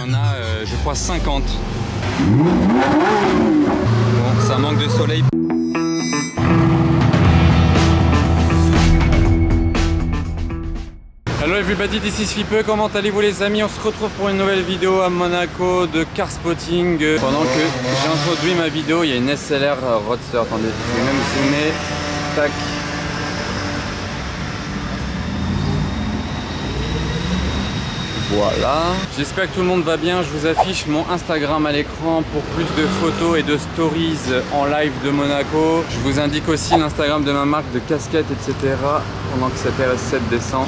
en a je crois 50. Bon, ça manque de soleil. Hello everybody, this is Fipe, comment allez-vous les amis? On se retrouve pour une nouvelle vidéo à Monaco de car spotting. Pendant que j'ai introduit ma vidéo, il y a une SLR Roadster, attendez, je vais même zoomer, tac. Voilà, j'espère que tout le monde va bien. Je vous affiche mon Instagram à l'écran pour plus de photos et de stories en live de Monaco. Je vous indique aussi l'Instagram de ma marque de casquettes, etc. pendant que cette RS7 descend.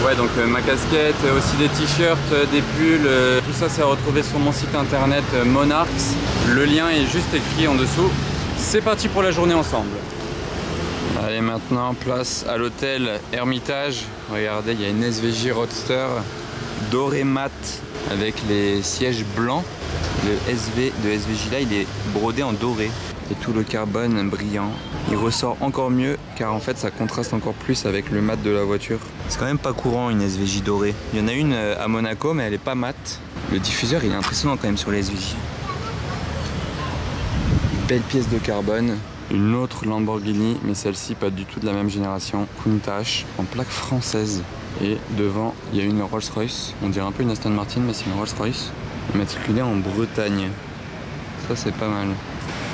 Ouais, donc ma casquette, aussi des t-shirts, des pulls, tout ça c'est à retrouver sur mon site internet Monarchs. Le lien est juste écrit en dessous. C'est parti pour la journée ensemble. Allez, maintenant place à l'hôtel Hermitage. Regardez, il y a une SVJ Roadster doré mat avec les sièges blancs. Le SV de SVJ là, il est brodé en doré et tout le carbone brillant. Il ressort encore mieux car en fait ça contraste encore plus avec le mat de la voiture. C'est quand même pas courant une SVJ dorée. Il y en a une à Monaco mais elle est pas mat. Le diffuseur il est impressionnant quand même sur les SVJ. Belle pièce de carbone. Une autre Lamborghini mais celle-ci pas du tout de la même génération. Countach en plaque française. Et devant il y a une Rolls-Royce. On dirait un peu une Aston Martin mais c'est une Rolls-Royce. Immatriculée en Bretagne. Ça c'est pas mal.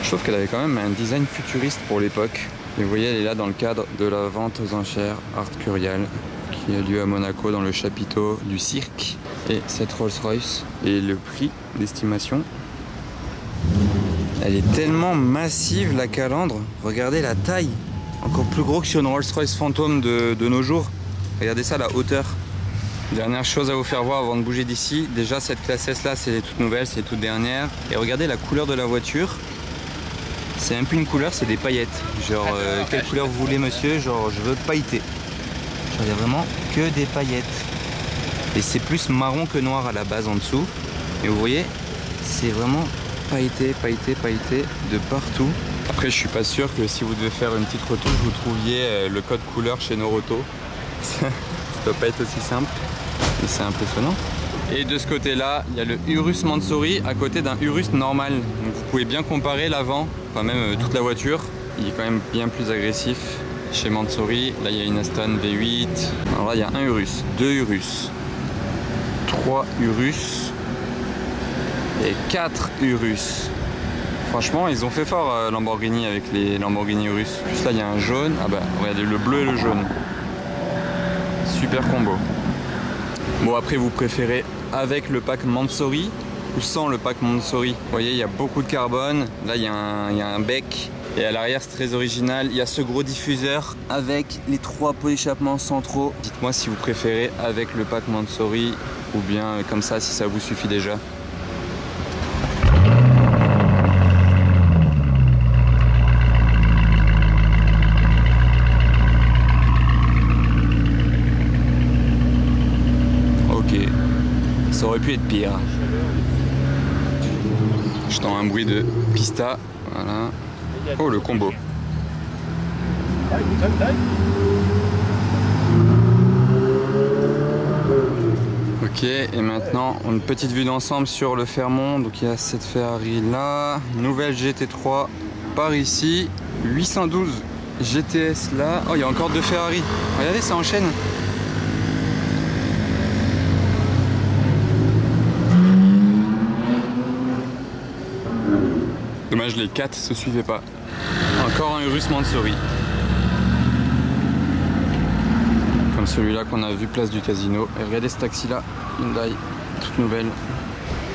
Je trouve qu'elle avait quand même un design futuriste pour l'époque. Et vous voyez, elle est là dans le cadre de la vente aux enchères Art Curial qui a lieu à Monaco dans le chapiteau du cirque. Et cette Rolls-Royce et le prix d'estimation. Elle est tellement massive la calandre. Regardez la taille. Encore plus gros que sur une Rolls-Royce Phantom de nos jours. Regardez ça, la hauteur. Dernière chose à vous faire voir avant de bouger d'ici. Déjà cette classe S là, c'est les toutes nouvelles, c'est les toutes dernières. Et regardez la couleur de la voiture. C'est même plus une couleur, c'est des paillettes. Genre, quelle couleur vous voulez monsieur? Genre, je veux pailleter. Genre, il y a vraiment que des paillettes. Et c'est plus marron que noir à la base en dessous. Et vous voyez, c'est vraiment pailleté, pailleté, pailleté de partout. Après, je suis pas sûr que si vous devez faire une petite retouche, vous trouviez le code couleur chez Noroto. Ça doit pas être aussi simple. Et c'est impressionnant. Et de ce côté-là, il y a le Urus Mansory à côté d'un Urus normal. Donc vous pouvez bien comparer l'avant, enfin même toute la voiture. Il est quand même bien plus agressif chez Mansory. Là, il y a une Aston V8. Alors là, il y a un Urus, 2 Urus, 3 Urus et 4 Urus. Franchement, ils ont fait fort Lamborghini avec les Lamborghini Urus. Juste là, il y a un jaune. Ah bah, regardez, le bleu et le jaune. Super combo. Bon, après, vous préférez avec le pack Mansory ou sans le pack Mansory? Vous voyez, il y a beaucoup de carbone. Là, il y a un bec. Et à l'arrière, c'est très original. Il y a ce gros diffuseur avec les 3 pots d'échappement centraux. Dites-moi si vous préférez avec le pack Mansory ou bien comme ça, si ça vous suffit déjà. Ça aurait pu être pire. J'entends un bruit de pista. Voilà. Oh, le combo. Ok, et maintenant une petite vue d'ensemble sur le Fairmont. Donc il y a cette Ferrari là. Nouvelle GT3 par ici. 812 GTS là. Oh, il y a encore 2 Ferrari. Regardez, ça enchaîne. Dommage, les 4 se suivaient pas. Encore un Urus Mansory. Comme celui-là qu'on a vu place du casino. Et regardez ce taxi là, Hyundai, toute nouvelle.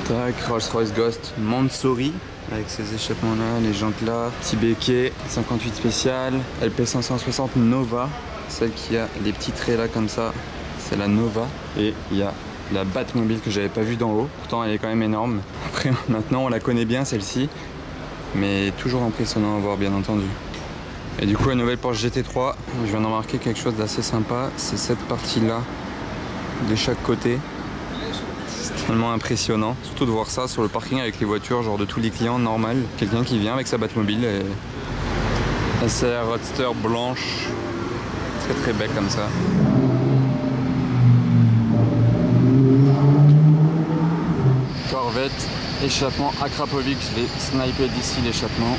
Tac, Rolls-Royce Ghost Mansory. Avec ses échappements là, les jantes là. Petit béquet, 58 spécial. LP560 Nova. Celle qui a les petits traits là comme ça. C'est la Nova. Et il y a la Batmobile que j'avais pas vue d'en haut. Pourtant elle est quand même énorme. Après maintenant on la connaît bien celle-ci. Mais toujours impressionnant à voir bien entendu. Et du coup la nouvelle Porsche GT3, je viens d'en remarquer quelque chose d'assez sympa, c'est cette partie là de chaque côté. C'est tellement impressionnant, surtout de voir ça sur le parking avec les voitures genre de tous les clients normal. Quelqu'un qui vient avec sa Batmobile et SLR Roadster blanche, très très belle comme ça. Échappement Akrapovic, je vais sniper d'ici l'échappement.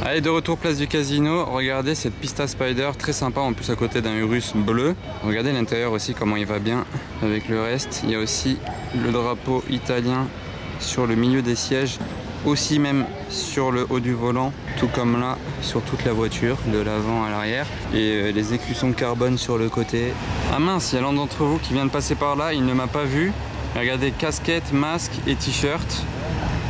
Allez, de retour place du casino, regardez cette pista spider très sympa en plus à côté d'un Urus bleu. Regardez l'intérieur aussi comment il va bien avec le reste. Il y a aussi le drapeau italien sur le milieu des sièges, aussi même sur le haut du volant, tout comme là sur toute la voiture, de l'avant à l'arrière. Et les écussons carbone sur le côté. Ah mince, il y a l'un d'entre vous qui vient de passer par là, il ne m'a pas vu. Regardez, casquette, masque et t-shirt.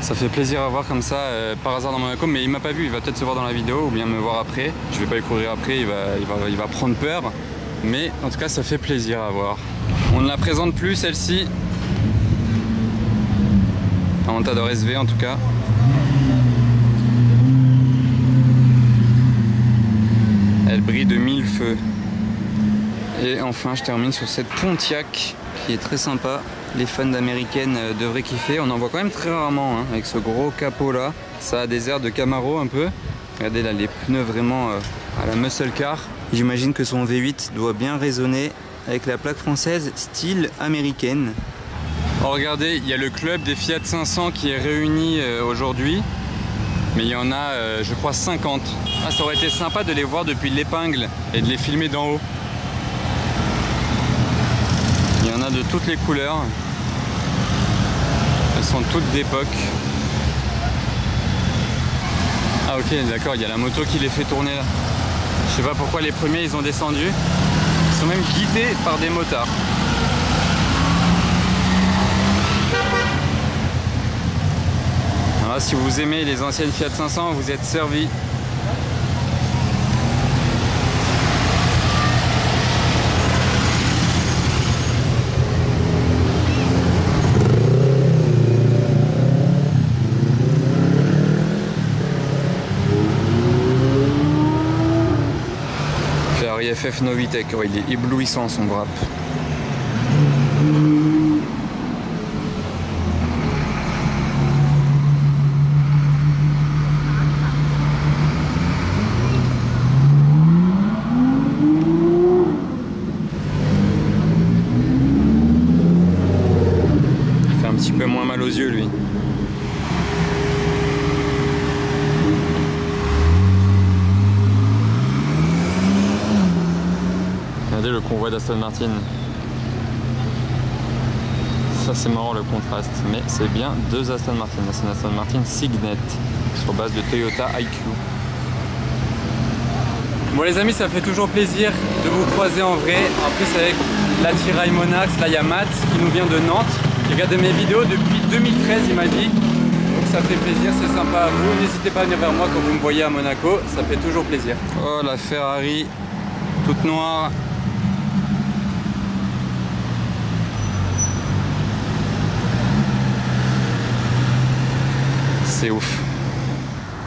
Ça fait plaisir à voir comme ça par hasard dans Monaco, mais il m'a pas vu, il va peut-être se voir dans la vidéo ou bien me voir après. Je vais pas y courir après, il va prendre peur. Mais en tout cas, ça fait plaisir à voir. On ne la présente plus celle-ci. Aventador SV en tout cas. Elle brille de mille feux. Et enfin, je termine sur cette Pontiac qui est très sympa. Les fans d'américaines devraient kiffer. On en voit quand même très rarement hein, avec ce gros capot là. Ça a des airs de Camaro un peu. Regardez là les pneus vraiment à la muscle car. J'imagine que son V8 doit bien résonner avec la plaque française style américaine. Oh, regardez, il y a le club des Fiat 500 qui est réuni aujourd'hui. Mais il y en a je crois 50. Ah, ça aurait été sympa de les voir depuis l'épingle et de les filmer d'en haut. Il y en a de toutes les couleurs. Elles sont toutes d'époque. Ah ok, d'accord, il y a la moto qui les fait tourner là. Je sais pas pourquoi les premiers ils ont descendu. Ils sont même guidés par des motards. Alors là, si vous aimez les anciennes Fiat 500, vous êtes servis. FF Novitec, oh, il est éblouissant son wrap. Il fait un petit peu moins mal aux yeux lui. Regardez le convoi d'Aston Martin. Ça c'est marrant le contraste, mais c'est bien deux Aston Martin. C'est une Aston Martin Signet sur base de Toyota IQ. Bon les amis, ça fait toujours plaisir de vous croiser en vrai. En plus avec l'Attirail Monax, là il y a Matt qui nous vient de Nantes, qui regarde mes vidéos depuis 2013 il m'a dit. Donc ça fait plaisir, c'est sympa à vous. N'hésitez pas à venir vers moi quand vous me voyez à Monaco, ça fait toujours plaisir. Oh la Ferrari toute noire. C'est ouf.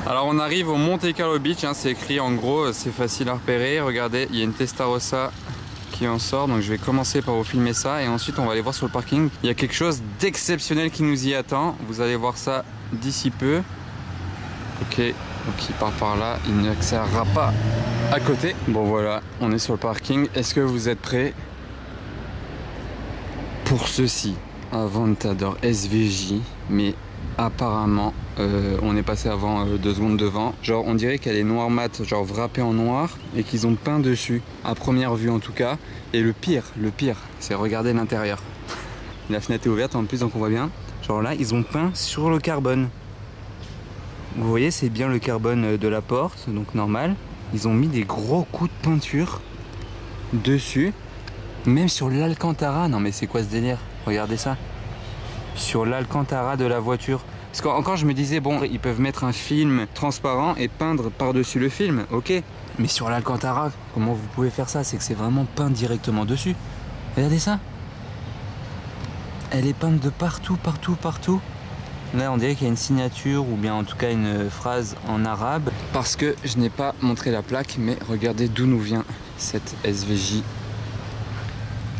Alors on arrive au Monte Carlo Beach, hein, c'est écrit en gros, c'est facile à repérer. Regardez, il y a une Testarossa qui en sort, donc je vais commencer par vous filmer ça et ensuite on va aller voir sur le parking. Il y a quelque chose d'exceptionnel qui nous y attend, vous allez voir ça d'ici peu. Ok, donc il part par là, il n'accélérera pas à côté. Bon voilà, on est sur le parking. Est-ce que vous êtes prêts pour ceci? Aventador SVJ, mais apparemment on est passé avant 2 secondes devant. Genre on dirait qu'elle est noire mat, genre wrappée en noir et qu'ils ont peint dessus, à première vue en tout cas. Et le pire, c'est regarder l'intérieur. La fenêtre est ouverte en plus donc on voit bien. Genre là ils ont peint sur le carbone. Vous voyez c'est bien le carbone de la porte, donc normal. Ils ont mis des gros coups de peinture dessus. Même sur l'Alcantara, non mais c'est quoi ce délire? Regardez ça. Sur l'Alcantara de la voiture. Parce qu'encore je me disais, bon, ils peuvent mettre un film transparent et peindre par-dessus le film, ok. Mais sur l'Alcantara, comment vous pouvez faire ça? C'est que c'est vraiment peint directement dessus. Regardez ça. Elle est peinte de partout, partout, partout. Là, on dirait qu'il y a une signature ou bien en tout cas une phrase en arabe. Parce que je n'ai pas montré la plaque, mais regardez d'où nous vient cette SVJ.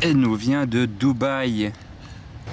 Elle nous vient de Dubaï.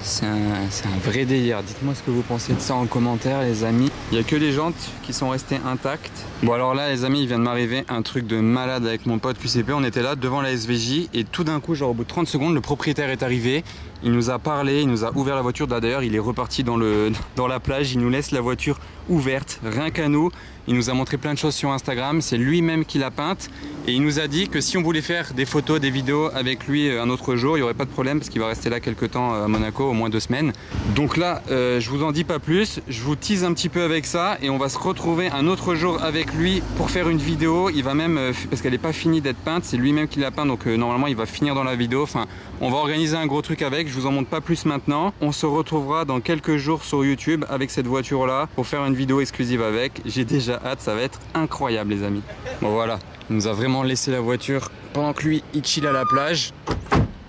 C'est un vrai délire. Dites-moi ce que vous pensez de ça en commentaire les amis. Il n'y a que les jantes qui sont restées intactes. Bon alors là les amis, il vient de m'arriver un truc de malade avec mon pote QCP. On était là devant la SVJ et tout d'un coup, genre au bout de 30 secondes, le propriétaire est arrivé. Il nous a parlé, il nous a ouvert la voiture. D'ailleurs, il est reparti dans la plage. Il nous laisse la voiture ouverte, rien qu'à nous. Il nous a montré plein de choses sur Instagram. C'est lui-même qui l'a peinte. Et il nous a dit que si on voulait faire des photos, des vidéos avec lui un autre jour, il n'y aurait pas de problème parce qu'il va rester là quelques temps à Monaco, au moins 2 semaines. Donc là, je vous en dis pas plus. Je vous tease un petit peu avec ça et on va se retrouver un autre jour avec lui pour faire une vidéo. Il va même, parce qu'elle n'est pas finie d'être peinte, c'est lui-même qui l'a peinte. Donc normalement, il va finir dans la vidéo. Enfin, on va organiser un gros truc avec. Je vous en montre pas plus maintenant. On se retrouvera dans quelques jours sur YouTube avec cette voiture-là pour faire une vidéo exclusive avec. J'ai déjà hâte, ça va être incroyable les amis. Bon voilà, il nous a vraiment laissé la voiture pendant que lui il chill à la plage.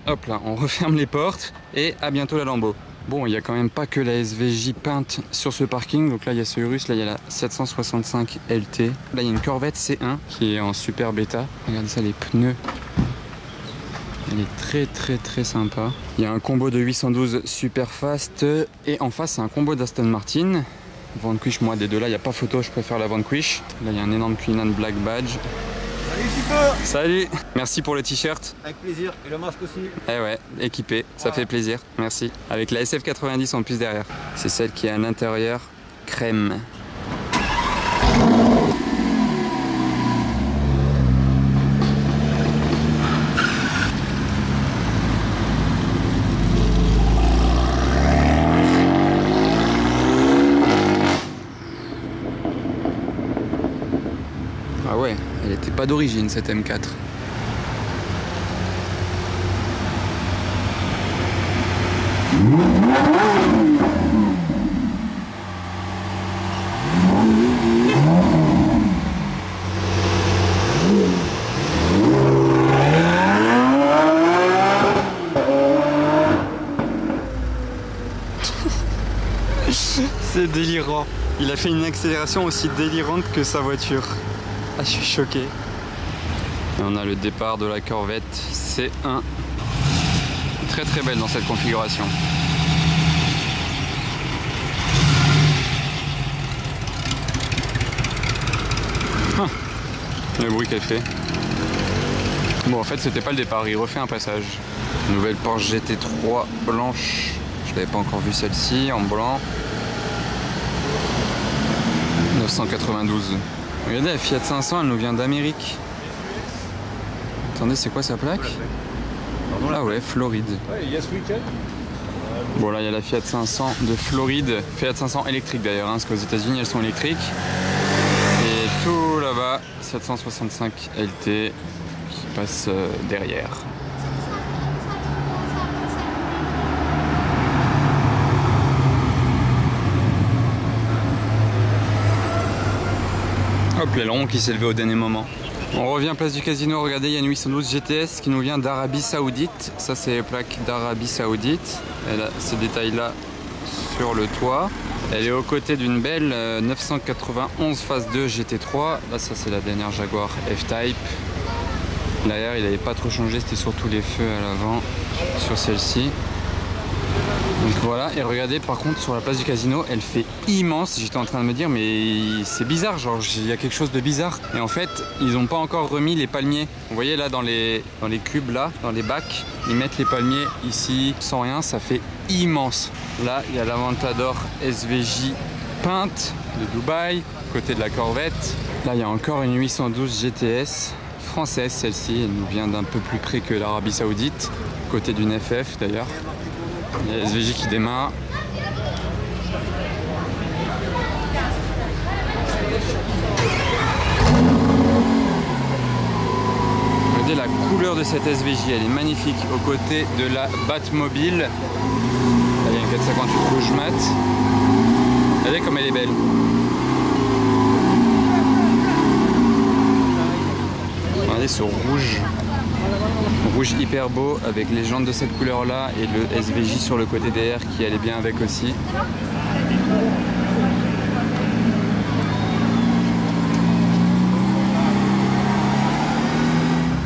Hop là, on referme les portes et à bientôt la Lambo. Bon, il n'y a quand même pas que la SVJ peinte sur ce parking. Donc là, il y a ce Urus, là, il y a la 765 LT. Là, il y a une Corvette C1 qui est en super bêta. Regardez ça, les pneus. Elle est très sympa. Il y a un combo de 812 super fast. Et en face, c'est un combo d'Aston Martin. Vanquish, moi, des deux là, il n'y a pas photo, je préfère la Vanquish. Là, il y a un énorme Cullinan Black Badge. Salut super. Salut. Merci pour le t-shirt. Avec plaisir. Et le masque aussi. Eh ouais, équipé, ça fait plaisir. Merci. Avec la SF90 en plus derrière. C'est celle qui est à l'intérieur crème. Ah ouais, elle était pas d'origine cette M4. C'est délirant. Il a fait une accélération aussi délirante que sa voiture. Ah, je suis choqué. Et on a le départ de la Corvette C1. Très belle dans cette configuration. Le bruit qu'elle fait. Bon, en fait, c'était pas le départ, il refait un passage. Nouvelle Porsche GT3 blanche. Je l'avais pas encore vu celle-ci, en blanc. 992. Regardez, la Fiat 500, elle nous vient d'Amérique. Attendez, c'est quoi sa plaque? Ah ouais, Floride. Bon, là, il y a la Fiat 500 de Floride. Fiat 500 électrique d'ailleurs, hein, parce qu'aux États-Unis, elles sont électriques. Et tout là-bas, 765 LT qui passe derrière. Hop, l'aileron qui s'est levé au dernier moment. On revient place du casino, regardez, il y a une 812 GTS qui nous vient d'Arabie Saoudite. Ça, c'est les plaques d'Arabie Saoudite. Elle a ces détails-là sur le toit. Elle est aux côtés d'une belle 991 phase 2 GT3. Là, ça, c'est la dernière Jaguar F-Type. L'arrière, il n'avait pas trop changé, c'était surtout les feux à l'avant sur celle-ci. Donc voilà, et regardez par contre sur la place du casino, elle fait immense. J'étais en train de me dire mais c'est bizarre, genre il y a quelque chose de bizarre. Et en fait, ils n'ont pas encore remis les palmiers. Vous voyez là dans les cubes là, dans les bacs, ils mettent les palmiers ici sans rien, ça fait immense. Là, il y a l'Aventador SVJ peinte de Dubaï, côté de la Corvette. Là, il y a encore une 812 GTS française, celle-ci, elle nous vient d'un peu plus près que l'Arabie Saoudite, côté d'une FF d'ailleurs. Il y a SVJ qui démarre. Regardez la couleur de cette SVJ, elle est magnifique aux côtés de la Batmobile. Là, il y a une 458 rouge mat. Regardez comme elle est belle. Regardez ce rouge. Rouge hyper beau avec les jantes de cette couleur là et le SVJ sur le côté derrière qui allait bien avec aussi.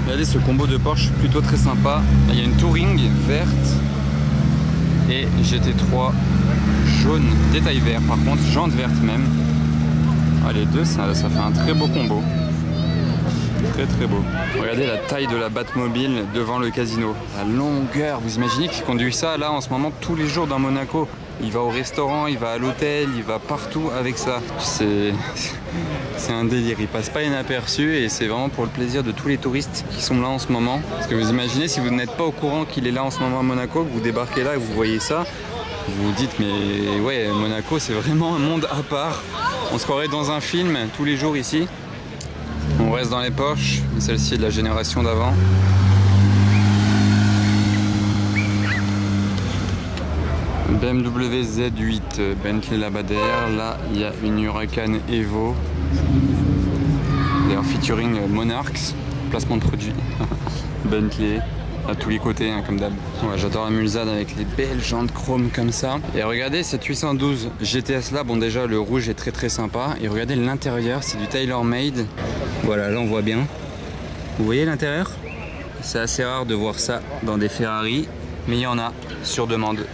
Regardez ce combo de Porsche plutôt très sympa. Là, il y a une Touring verte et GT3 jaune, détail vert par contre, jante verte même. Ah, les deux ça fait un très beau combo. Très très beau. Regardez la taille de la Batmobile devant le casino. La longueur, vous imaginez qu'il conduit ça là en ce moment tous les jours dans Monaco. Il va au restaurant, il va à l'hôtel, il va partout avec ça. C'est un délire, il passe pas inaperçu et c'est vraiment pour le plaisir de tous les touristes qui sont là en ce moment. Parce que vous imaginez si vous n'êtes pas au courant qu'il est là en ce moment à Monaco, que vous débarquez là et que vous voyez ça, vous vous dites mais ouais, Monaco c'est vraiment un monde à part. On se croirait dans un film tous les jours ici. On reste dans les Porsche, celle-ci est de la génération d'avant. BMW Z8, Bentley là-bas derrière, là il y a une Huracan Evo, d'ailleurs featuring Monarchs, placement de produit, Bentley, à tous les côtés hein, comme d'hab. Ouais, j'adore la Mulsanne avec les belles jantes chrome comme ça. Et regardez cette 812 GTS là, bon déjà le rouge est très très sympa, et regardez l'intérieur, c'est du tailor-made. Voilà, là on voit bien. Vous voyez l'intérieur? C'est assez rare de voir ça dans des Ferrari, mais il y en a sur demande.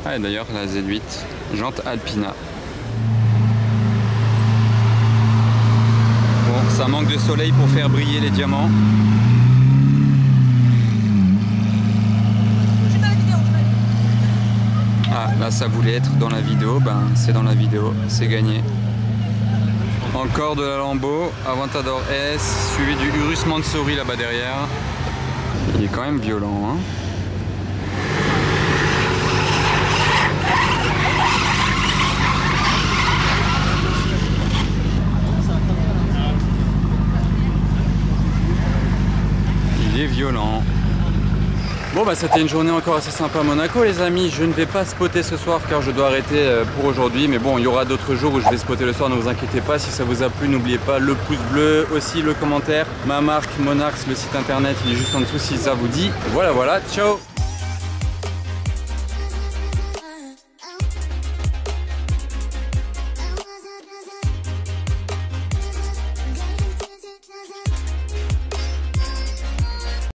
Ah, et d'ailleurs la Z8, jante Alpina. Bon, ça manque de soleil pour faire briller les diamants. Ah, là ça voulait être dans la vidéo, ben c'est dans la vidéo, c'est gagné. Encore de la Lambo, Aventador S, suivi du Urus Mansouri là-bas derrière. Il est quand même violent, hein. Il est violent. Bon bah c'était une journée encore assez sympa à Monaco les amis. Je ne vais pas spotter ce soir car je dois arrêter pour aujourd'hui. Mais bon, il y aura d'autres jours où je vais spotter le soir, ne vous inquiétez pas. Si ça vous a plu, n'oubliez pas le pouce bleu, aussi le commentaire. Ma marque Monarchs, le site internet, il est juste en dessous si ça vous dit. Voilà, ciao.